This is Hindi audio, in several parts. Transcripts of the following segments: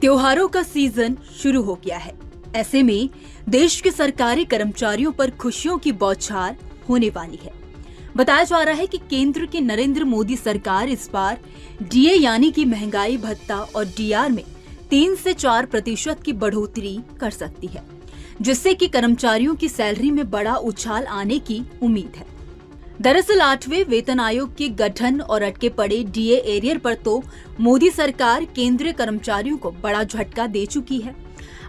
त्योहारों का सीजन शुरू हो गया है। ऐसे में देश के सरकारी कर्मचारियों पर खुशियों की बौछार होने वाली है। बताया जा रहा है कि केंद्र की नरेंद्र मोदी सरकार इस बार डीए यानी कि महंगाई भत्ता और डीआर में 3 से 4% की बढ़ोतरी कर सकती है, जिससे कि कर्मचारियों की सैलरी में बड़ा उछाल आने की उम्मीद है। दरअसल 8वें वेतन आयोग के गठन और अटके पड़े डीए एरियर पर तो मोदी सरकार केंद्रीय कर्मचारियों को बड़ा झटका दे चुकी है।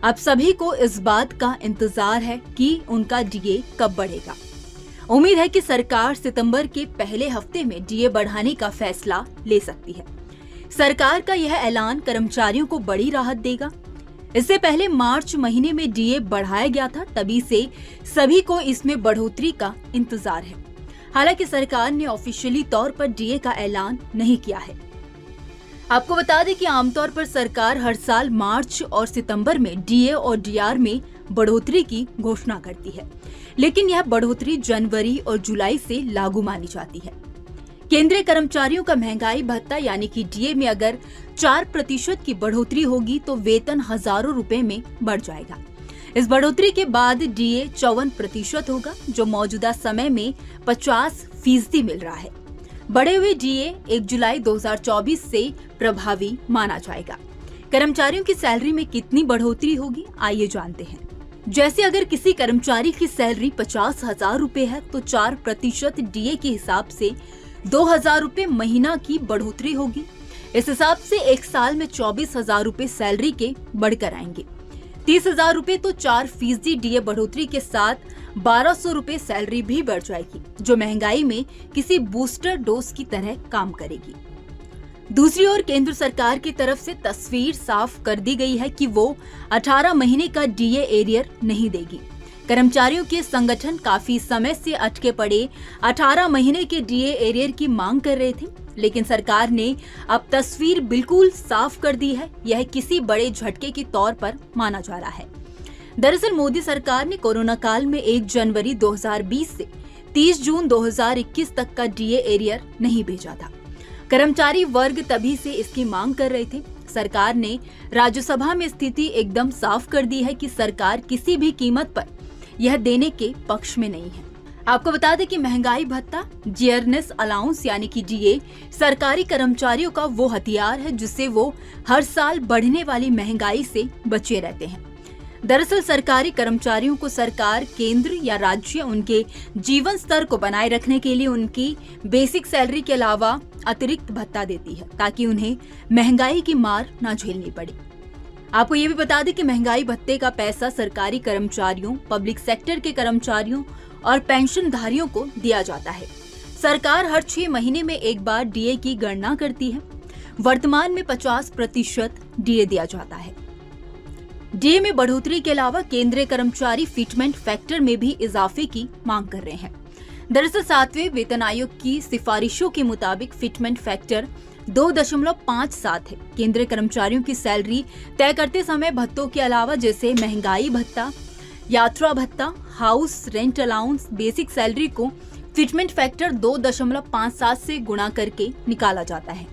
अब सभी को इस बात का इंतजार है कि उनका डीए कब बढ़ेगा। उम्मीद है कि सरकार सितंबर के पहले हफ्ते में डीए बढ़ाने का फैसला ले सकती है। सरकार का यह ऐलान कर्मचारियों को बड़ी राहत देगा। इससे पहले मार्च महीने में डीए बढ़ाया गया था, तभी से सभी को इसमें बढ़ोतरी का इंतजार है। हालांकि सरकार ने ऑफिशियली तौर पर डीए का ऐलान नहीं किया है। आपको बता दें कि आमतौर पर सरकार हर साल मार्च और सितंबर में डीए और डीआर में बढ़ोतरी की घोषणा करती है, लेकिन यह बढ़ोतरी जनवरी और जुलाई से लागू मानी जाती है। केंद्रीय कर्मचारियों का महंगाई भत्ता यानी कि डीए में अगर 4% की बढ़ोतरी होगी तो वेतन हजारों रुपए में बढ़ जाएगा। इस बढ़ोतरी के बाद डीए 54% होगा, जो मौजूदा समय में 50% मिल रहा है। बढ़े हुए डीए 1 जुलाई 2024 से प्रभावी माना जाएगा। कर्मचारियों की सैलरी में कितनी बढ़ोतरी होगी, आइए जानते हैं। जैसे अगर किसी कर्मचारी की सैलरी 50,000 रुपए है तो 4% डीए के हिसाब से 2,000 रुपए महीना की बढ़ोतरी होगी। इस हिसाब से एक साल में 24,000 रुपए सैलरी के बढ़कर आएंगे। 30,000 रुपए तो 4% डीए बढ़ोतरी के साथ 1,200 रुपए सैलरी भी बढ़ जाएगी, जो महंगाई में किसी बूस्टर डोज की तरह काम करेगी। दूसरी ओर केंद्र सरकार की तरफ से तस्वीर साफ कर दी गई है कि वो 18 महीने का डीए एरियर नहीं देगी। कर्मचारियों के संगठन काफी समय से अटके पड़े 18 महीने के डीए एरियर की मांग कर रहे थे, लेकिन सरकार ने अब तस्वीर बिल्कुल साफ कर दी है। यह किसी बड़े झटके के तौर पर माना जा रहा है। दरअसल मोदी सरकार ने कोरोना काल में 1 जनवरी 2020 से 30 जून 2021 तक का डीए एरियर नहीं भेजा था। कर्मचारी वर्ग तभी से इसकी मांग कर रहे थे। सरकार ने राज्यसभा में स्थिति एकदम साफ कर दी है कि सरकार किसी भी कीमत पर यह देने के पक्ष में नहीं है। आपको बता दें कि महंगाई भत्ता जियरनेस अलाउंस यानी कि डीए सरकारी कर्मचारियों का वो हथियार है जिससे वो हर साल बढ़ने वाली महंगाई से बचे रहते हैं। दरअसल सरकारी कर्मचारियों को सरकार केंद्र या राज्य उनके जीवन स्तर को बनाए रखने के लिए उनकी बेसिक सैलरी के अलावा अतिरिक्त भत्ता देती है, ताकि उन्हें महंगाई की मार न झेलनी पड़े। आपको ये भी बता दें कि महंगाई भत्ते का पैसा सरकारी कर्मचारियों, पब्लिक सेक्टर के कर्मचारियों और पेंशनधारियों को दिया जाता है। सरकार हर 6 महीने में एक बार डीए की गणना करती है। वर्तमान में 50% डीए दिया जाता है। डीए में बढ़ोतरी के अलावा केंद्रीय कर्मचारी फिटमेंट फैक्टर में भी इजाफे की मांग कर रहे हैं। दरअसल 7वें वेतन आयोग की सिफारिशों के मुताबिक फिटमेंट फैक्टर 2.57 है। केंद्रीय कर्मचारियों की सैलरी तय करते समय भत्तों के अलावा जैसे महंगाई भत्ता, यात्रा भत्ता, house rent allowance, basic salary को फिटमेंट फैक्टर 2.57 से गुणा करके निकाला जाता है।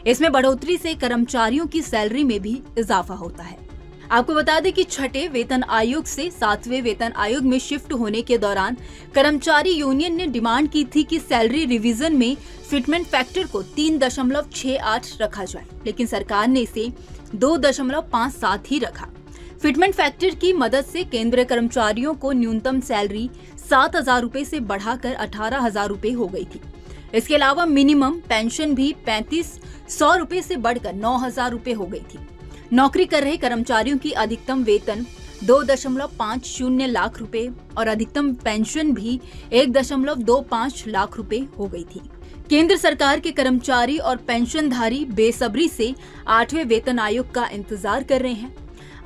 इसमें बढ़ोतरी से कर्मचारियों की सैलरी में भी इजाफा होता है। आपको बता दें कि 6ठे वेतन आयोग से 7वें वेतन आयोग में शिफ्ट होने के दौरान कर्मचारी यूनियन ने डिमांड की थी कि सैलरी रिवीजन में फिटमेंट फैक्टर को 3.68 रखा जाए, लेकिन सरकार ने इसे 2.57 ही रखा। फिटमेंट फैक्टर की मदद से केंद्रीय कर्मचारियों को न्यूनतम सैलरी 7,000 रुपए से बढ़ाकर 18,000 रुपए हो गई थी। इसके अलावा मिनिमम पेंशन भी 3,500 रुपए से बढ़कर 9,000 रुपए हो गई थी। नौकरी कर रहे कर्मचारियों की अधिकतम वेतन 2.50 लाख रुपए और अधिकतम पेंशन भी 1.25 लाख रुपए हो गई थी। केंद्र सरकार के कर्मचारी और पेंशनधारी बेसब्री से 8वें वेतन आयोग का इंतजार कर रहे हैं।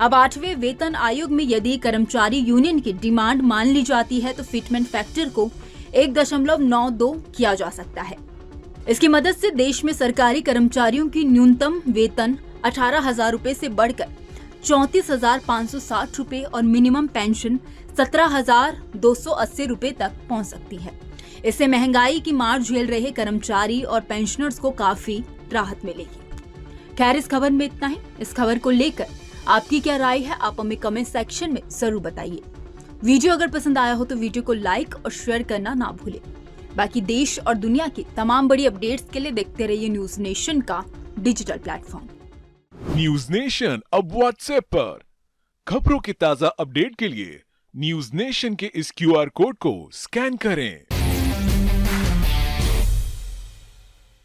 अब 8वें वेतन आयोग में यदि कर्मचारी यूनियन की डिमांड मान ली जाती है तो फिटमेंट फैक्टर को 1.92 किया जा सकता है। इसकी मदद से देश में सरकारी कर्मचारियों की न्यूनतम वेतन 18,000 रुपए से बढ़कर 34,560 रुपए और मिनिमम पेंशन 17,280 रुपए तक पहुंच सकती है। इससे महंगाई की मार झेल रहे कर्मचारी और पेंशनर्स को काफी राहत मिलेगी। खैर, इस खबर में इतना ही। इस खबर को लेकर आपकी क्या राय है, आप हमें कमेंट सेक्शन में जरूर बताइए। वीडियो अगर पसंद आया हो तो वीडियो को लाइक और शेयर करना ना भूलें। बाकी देश और दुनिया की तमाम बड़ी अपडेट्स के लिए देखते रहिए न्यूज नेशन का डिजिटल प्लेटफॉर्म। न्यूज नेशन अब व्हाट्सएप पर खबरों के ताजा अपडेट के लिए न्यूज नेशन के इस QR कोड को स्कैन करें।